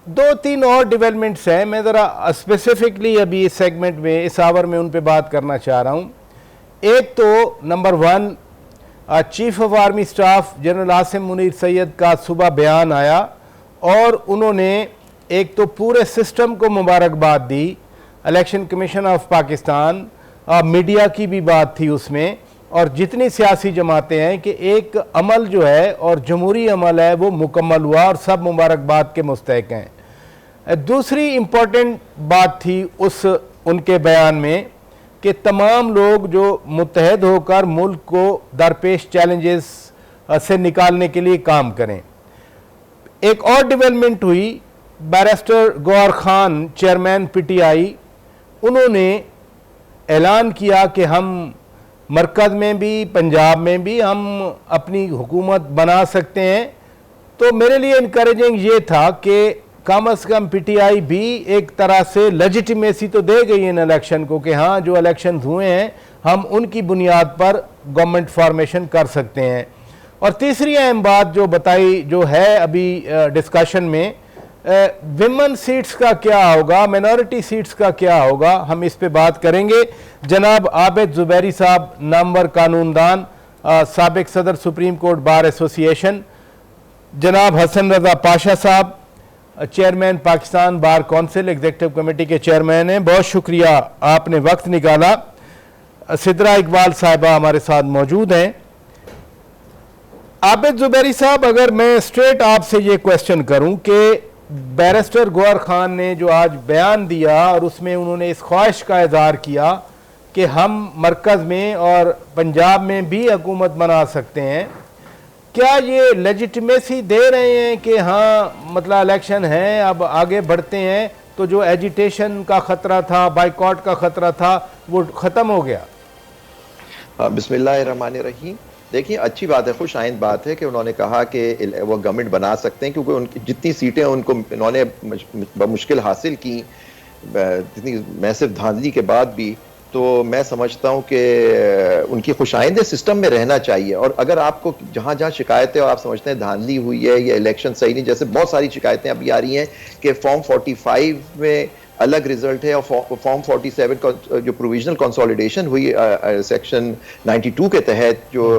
दो तीन और डेवलपमेंट्स हैं, मैं ज़रा स्पेसिफिकली अभी इस सेगमेंट में, इस आवर में उन पे बात करना चाह रहा हूँ। एक तो number one, chief of army staff general Asim Munir Syed का सुबह बयान आया और उन्होंने एक तो पूरे सिस्टम को मुबारकबाद दी, election commission of Pakistan, media की भी बात थी उसमें, और जितनी सियासी जमातें हैं कि एक अमल जो है और जमहूरी अमल है वो मुकम्मल हुआ और सब मुबारकबाद के मुस्तहिक हैं। दूसरी इम्पोर्टेंट बात थी उस उनके बयान में कि तमाम लोग जो मुत्तहद होकर मुल्क को दरपेश चैलेंजेस से निकालने के लिए काम करें। एक और डेवलपमेंट हुई, बैरिस्टर गौहर खान चेयरमैन पीटीआई, उन्होंने ऐलान किया कि हम मरकज़ में भी पंजाब में भी हम अपनी हुकूमत बना सकते हैं। तो मेरे लिए इनकरेजिंग ये था कि कम अज़ कम पीटीआई भी एक तरह से लेजिटिमेसी तो दे गई इन इलेक्शन को कि हाँ जो इलेक्शन हुए हैं हम उनकी बुनियाद पर गवर्नमेंट फॉर्मेशन कर सकते हैं। और तीसरी अहम बात जो बताई जो है अभी डिस्कशन में, विमेन सीट्स का क्या होगा, मिनॉरिटी सीट्स का क्या होगा, हम इस पे बात करेंगे। जनाब आबिद ज़ुबैरी साहब, नामवर कानूनदान, साबिक सदर सुप्रीम कोर्ट बार एसोसिएशन, जनाब हसन रज़ा पाशा साहब, chairman Pakistan bar council, executive committee के चेयरमैन हैं, बहुत शुक्रिया आपने वक्त निकाला। सिद्रा इकबाल साहिबा हमारे साथ मौजूद हैं। आबिद ज़ुबैरी साहब, अगर मैं स्ट्रेट आपसे ये क्वेश्चन करूं कि बैरिस्टर गौहर खान ने जो आज बयान दिया और उसमें उन्होंने इस ख्वाहिश का इज़हार किया कि हम मरकज़ में और पंजाब में भी हुकूमत बना सकते हैं, क्या ये लेजिटिमेसी दे रहे हैं कि हाँ मतलब इलेक्शन है अब आगे बढ़ते हैं, तो जो एजिटेशन का ख़तरा था, बाइकॉट का ख़तरा था, वो ख़त्म हो गया? बिस्मिल्लाहिर्रहमानिर्रहीम। देखिए, अच्छी बात है, खुश आइंद बात है कि उन्होंने कहा कि वो गवर्नमेंट बना सकते हैं, क्योंकि उनकी जितनी सीटें उनको उन्होंने मुश्किल हासिल की, जितनी मैसिव धांधली के बाद भी, तो मैं समझता हूं कि उनकी खुशाइंद सिस्टम में रहना चाहिए। और अगर आपको जहां जहां शिकायतें और आप समझते हैं धांधली हुई है या इलेक्शन सही नहीं, जैसे बहुत सारी शिकायतें अभी आ रही हैं कि फॉर्म 45 में अलग रिजल्ट है और फॉर्म 47 का जो प्रोविजनल कंसोलिडेशन हुई सेक्शन 92 के तहत जो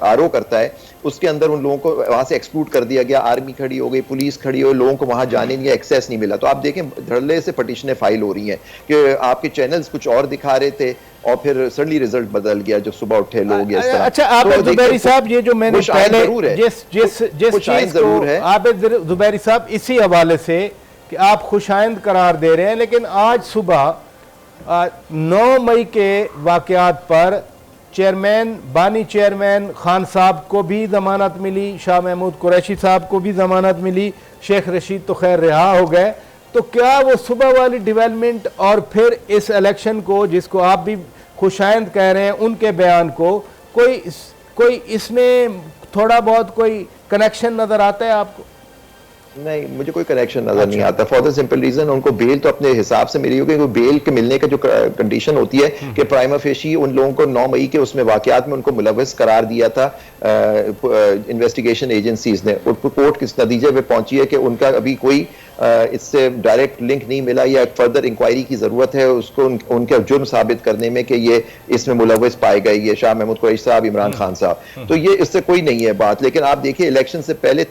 आरओ करता है, उसके अंदर उन लोगों को वहां से एक्सक्लूड कर दिया गया, आर्मी खड़ी हो गई, पुलिस खड़ी हो गई, लोगों को वहां जाने नहीं, एक्सेस नहीं मिला। तो आप देखें धड़ल्ले से पटिशनें फाइल हो रही हैं कि आपके चैनल्स कुछ और दिखा रहे थे और फिर सडनली रिजल्ट बदल गया जो सुबह उठे लोग इस तरह। अच्छा, आबिद ज़ुबैरी साहब, ये जो मैंने पहले जिस चीज को आबिद ज़ुबैरी साहब इसी हवाले से कि आप खुशाइंद करार दे रहे हैं, लेकिन आज सुबह 9 मई के वाक़यात पर चेयरमैन बानी चेयरमैन खान साहब को भी ज़मानत मिली, शाह महमूद कुरैशी साहब को भी ज़मानत मिली, शेख रशीद तो खैर रिहा हो गए। तो क्या वो सुबह वाली डेवलपमेंट और फिर इस इलेक्शन को जिसको आप भी खुशाइंद कह रहे हैं उनके बयान को कोई इसमें थोड़ा बहुत कोई कनेक्शन नज़र आता है आपको? नहीं, मुझे कोई कनेक्शन नजर नहीं आता, फॉर द सिंपल रीजन उनको बेल तो अपने हिसाब से मिली होगी। बेल के मिलने का जो कंडीशन होती है कि प्राइमा फेशी उन लोगों को 9 मई के उसमें वाकयात में उनको मुलव्वस करार दिया था इन्वेस्टिगेशन एजेंसीज ने, और कोर्ट किस नतीजे पे पहुंची है कि उनका अभी कोई इससे डायरेक्ट लिंक नहीं मिला या फर्दर इंक्वायरी की जरूरत है उसको उनका जुर्म साबित करने में कि ये इसमें मुलव्वस पाए गए, ये शाह महमूद कुरैशी साहब, इमरान खान साहब। तो ये इससे कोई नहीं है बात। लेकिन आप देखिए इलेक्शन से पहले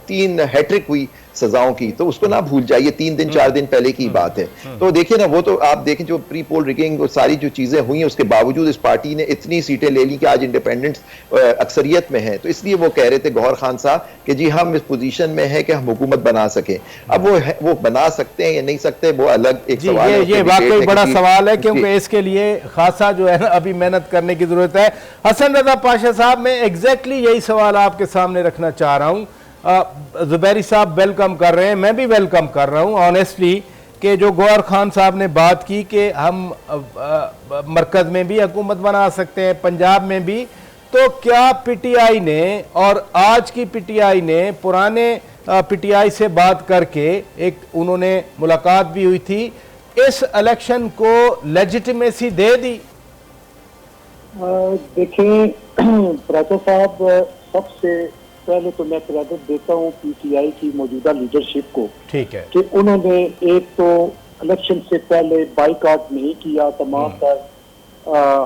3 हैट्रिक हुई सजाओं की, तो उसको ना भूल जाइए, 3 दिन 4 दिन पहले की बात है। तो देखिए ना, वो तो आप देखें जो प्री पोल रिगिंग और सारी जो चीजें हुई हैं, उसके बावजूद इस पार्टी ने इतनी सीटें ले ली कि आज इंडिपेंडेंट्स अक्सरियत में है। तो इसलिए वो कह रहे थे गौहर खान साहब कि जी हम इस पोजीशन में है कि हम हुकूमत बना सकें। अब वो बना सकते हैं या नहीं सकते, वो अलग एक सवाल है। ये वाकई बड़ा सवाल है, क्योंकि इसके लिए खासा जो है ना अभी मेहनत करने की जरूरत है। हसन रजा पाशा साहब, मैं एग्जैक्टली यही सवाल आपके सामने रखना चाह रहा हूँ। ज़ुबैरी साहब वेलकम कर रहे हैं, मैं भी वेलकम कर रहा हूं ऑनेस्टली कि जो गौहर खान साहब ने बात की कि हम मरकज़ में भी हुकूमत बना सकते हैं, पंजाब में भी। तो क्या पीटीआई ने और आज की पीटीआई ने पुराने पीटीआई से बात करके एक उन्होंने मुलाकात भी हुई थी, इस इलेक्शन को लेजिटिमेसी दे दी? देखिए राजा साहब, सबसे पहले तो मैं क्रेडिट देता हूँ पीटीआई की मौजूदा लीडरशिप को, ठीक है, कि उन्होंने एक तो इलेक्शन से पहले बाइकआउट नहीं किया तमाम तर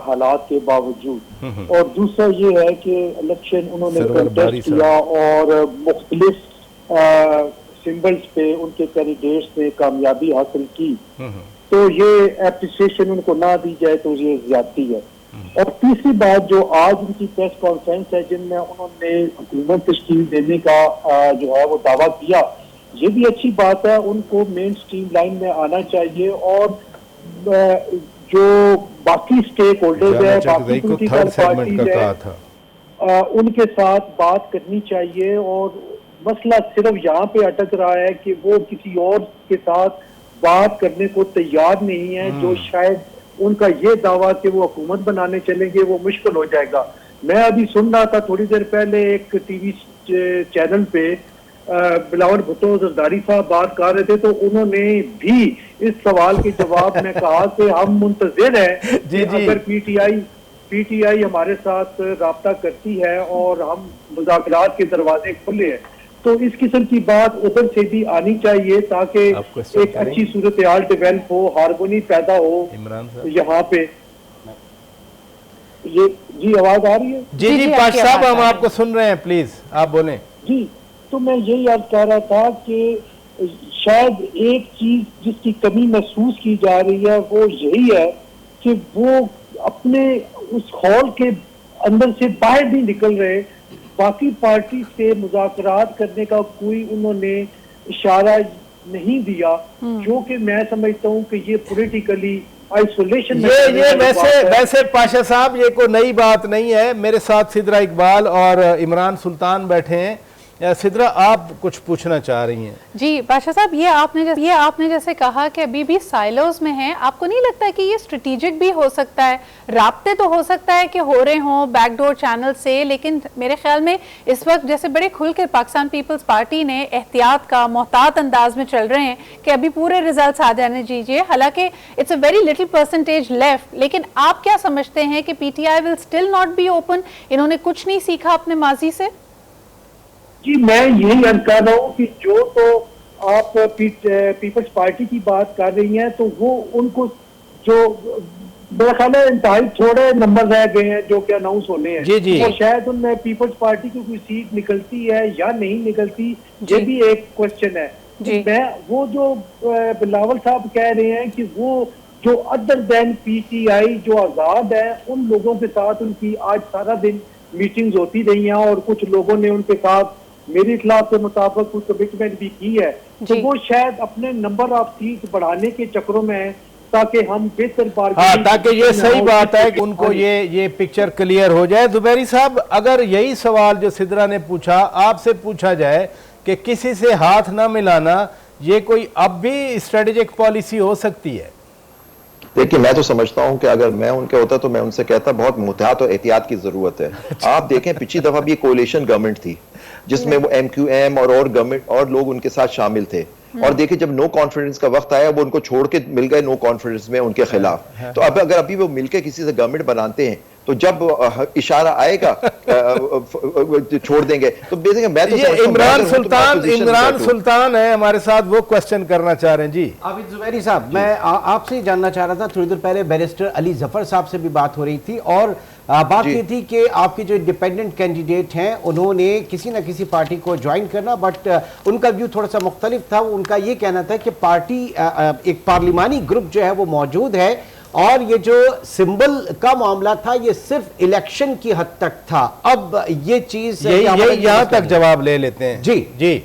हालात के बावजूद, और दूसरा ये है कि इलेक्शन उन्होंने कंटेस्ट किया और मुख्तलिफ सिंबल्स पे उनके कैंडिडेट्स ने कामयाबी हासिल की, तो ये एप्रिसिएशन उनको ना दी जाए तो ये ज्यादती है। और तीसरी बात, जो आज उनकी प्रेस कॉन्फ्रेंस है जिनमें उन्होंने हुकूमत तश्कील देने का जो है वो दावा किया, ये भी अच्छी बात है, उनको मेन स्ट्रीम लाइन में आना चाहिए और जो बाकी स्टेक होल्डर्स है, बाकी पॉलिटिकल पार्टीज है, उनके साथ बात करनी चाहिए। और मसला सिर्फ यहाँ पे अटक रहा है कि वो किसी और के साथ बात करने को तैयार नहीं है, जो शायद उनका ये दावा कि वो हुकूमत बनाने चलेंगे वो मुश्किल हो जाएगा। मैं अभी सुन रहा था थोड़ी देर पहले एक टीवी चैनल पे बिलावल भुट्टो जरदारी साहब बात कर रहे थे, तो उन्होंने भी इस सवाल के जवाब में कहा कि हम मुंतजिर हैं कि अगर पीटीआई हमारे साथ राब्ता करती है और हम मुज़ाकरात के दरवाजे खुले हैं, तो इस किस्म की बात उधर से भी आनी चाहिए ताकि एक अच्छी सूरत हाल डेवलप हो, हारमोनी पैदा हो यहाँ पे। ये जी आवाज आ रही है? जी पाशा साहब, हम आपको सुन रहे हैं, प्लीज आप बोलें। जी, तो मैं यही याद कर रहा था कि शायद एक चीज जिसकी कमी महसूस की जा रही है वो यही है कि वो अपने उस हॉल के अंदर से बाहर नहीं निकल रहे, बाकी पार्टी से मुज़ाकरात करने का कोई उन्होंने इशारा नहीं दिया, जो कि मैं समझता हूँ कि ये पॉलिटिकली आइसोलेशन ये वैसे पाशा साहब ये कोई नई बात नहीं है। मेरे साथ सिद्रा इकबाल और इमरान सुल्तान बैठे हैं। सिद्रा, आप कुछ पूछना चाह रही हैं? जी पाशा साहब, ये आपने जैसे कहा कि अभी भी साइलोज में हैं, आपको नहीं लगता है कि ये स्ट्रेटेजिक भी हो सकता है? राब्ते तो हो सकता है कि हो रहे हों बैकडोर चैनल से, लेकिन मेरे ख्याल में इस वक्त जैसे बड़े खुल के पाकिस्तान पीपल्स पार्टी ने एहतियात का मोहतात अंदाज में चल रहे हैं कि अभी पूरे रिजल्ट आ जाने दीजिए, हालांकि it's a very little percentage left, लेकिन आप क्या समझते हैं कि PTI will still not be open? इन्होंने कुछ नहीं सीखा अपने माजी से? जी, मैं यही अर्ज कर रहा हूँ कि जो तो आप पीपल्स पार्टी की बात कर रही हैं, तो वो उनको जो मेरा ख्याल है इंतहाई थोड़े नंबर रह गए हैं जो कि अनाउंस होने हैं, और शायद उनमें पीपल्स पार्टी की कोई सीट निकलती है या नहीं निकलती, ये भी एक क्वेश्चन है। तो मैं वो जो बिलावल साहब कह रहे हैं कि वो जो अदर देन पीटीआई जो आजाद है, उन लोगों के साथ उनकी आज सारा दिन मीटिंग्स होती रही हैं और कुछ लोगों ने उनके साथ मेरी इत्तला के मुताबिक कुछ कमिटमेंट भी की है, तो वो शायद अपने नंबर ऑफ सीट बढ़ाने के चक्करों में, ताकि हम बेहतर ताकि ये सही बात है कि उनको ये पिक्चर क्लियर हो जाए। जुबैरी साहब, अगर यही सवाल जो सिद्रा ने पूछा आपसे पूछा जाए कि किसी से हाथ ना मिलाना, ये कोई अब भी स्ट्रेटेजिक पॉलिसी हो सकती है? देखिए, मैं तो समझता हूं कि अगर मैं उनके होता तो मैं उनसे कहता बहुत मुहतात और एहतियात की जरूरत है। आप देखें, पिछली दफा भी कोalition गवर्नमेंट थी जिसमें वो MQM और गवर्नमेंट और लोग उनके साथ शामिल थे, और देखिए जब नो कॉन्फिडेंस का वक्त आया वो उनको छोड़ के मिल गए नो कॉन्फिडेंस में उनके खिलाफ। तो अब अगर अभी वो मिलके किसी से गवर्नमेंट बनाते हैं तो जब इशारा आएगा छोड़ देंगे। तो बेसिकली मैं तो इमरान सुल्तान है हमारे साथ, वो क्वेश्चन करना चाह रहे हैं। जी आबिद जुबैरी साहब, मैं आपसे जानना चाह रहा था, थोड़ी देर पहले बैरिस्टर अली जफर साहब से भी बात हो रही थी और बात ये थी कि आपके जो इंडिपेंडेंट कैंडिडेट हैं उन्होंने किसी ना किसी पार्टी को ज्वाइन करना, बट उनका व्यू थोड़ा सा मुख्तलिफ था। उनका ये कहना था कि पार्टी एक पार्लिमानी ग्रुप जो है वो मौजूद है और ये जो सिंबल का मामला था ये सिर्फ इलेक्शन की हद तक था। अब ये चीज यहां तक जवाब ले लेते हैं। जी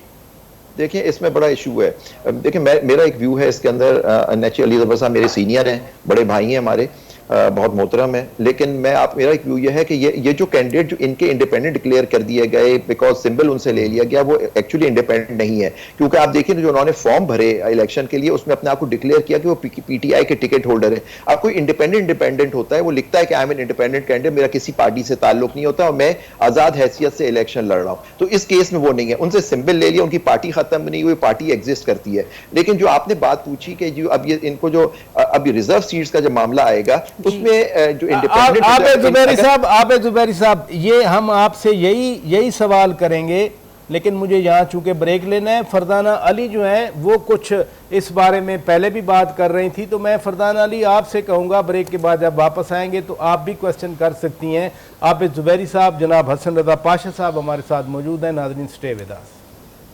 देखिए, इसमें बड़ा इशू है। देखिए, मेरा एक व्यू है इसके अंदर। नेचुरली अली जफर साहब मेरे सीनियर हैं, बड़े भाई हैं हमारे, बहुत मोहतरम है, लेकिन मेरा एक व्यू ये है कि ये जो कैंडिडेट जो इनके इंडिपेंडेंट डिक्लेयर कर दिए गए बिकॉज सिंबल उनसे ले लिया गया, वो एक्चुअली इंडिपेंडेंट नहीं है। क्योंकि आप देखिए जो उन्होंने फॉर्म भरे इलेक्शन के लिए, उसमें अपने आप को डिक्लेयर किया कि वो पीटीआई के टिकट होल्डर है। अब कोई इंडिपेंडेंट होता है, वो लिखता है कि I am an independent candidate, मेरा किसी पार्टी से ताल्लुक नहीं होता और मैं आजाद हैसियत से इलेक्शन लड़ रहा हूँ। तो इस केस में वो नहीं है, उनसे सिंबल ले लिया, उनकी पार्टी खत्म नहीं हुई, पार्टी एग्जिस्ट करती है। लेकिन जो आपने बात पूछी कि जो अब ये इनको जो अब रिजर्व सीट्स का जब मामला आएगा उसमें जो आप जुबैरी साहब, ये हम आपसे यही सवाल करेंगे, लेकिन मुझे यहाँ चूंकि ब्रेक लेना है। फरदाना अली जो है वो कुछ इस बारे में पहले भी बात कर रही थी, तो मैं फरदाना अली आपसे कहूँगा ब्रेक के बाद जब वापस आएंगे तो आप भी क्वेश्चन कर सकती हैं। आप जुबैरी साहब, जनाब हसन रजा पाशा साहब हमारे साथ मौजूद हैं। नाज़रीन, स्टे विद अस।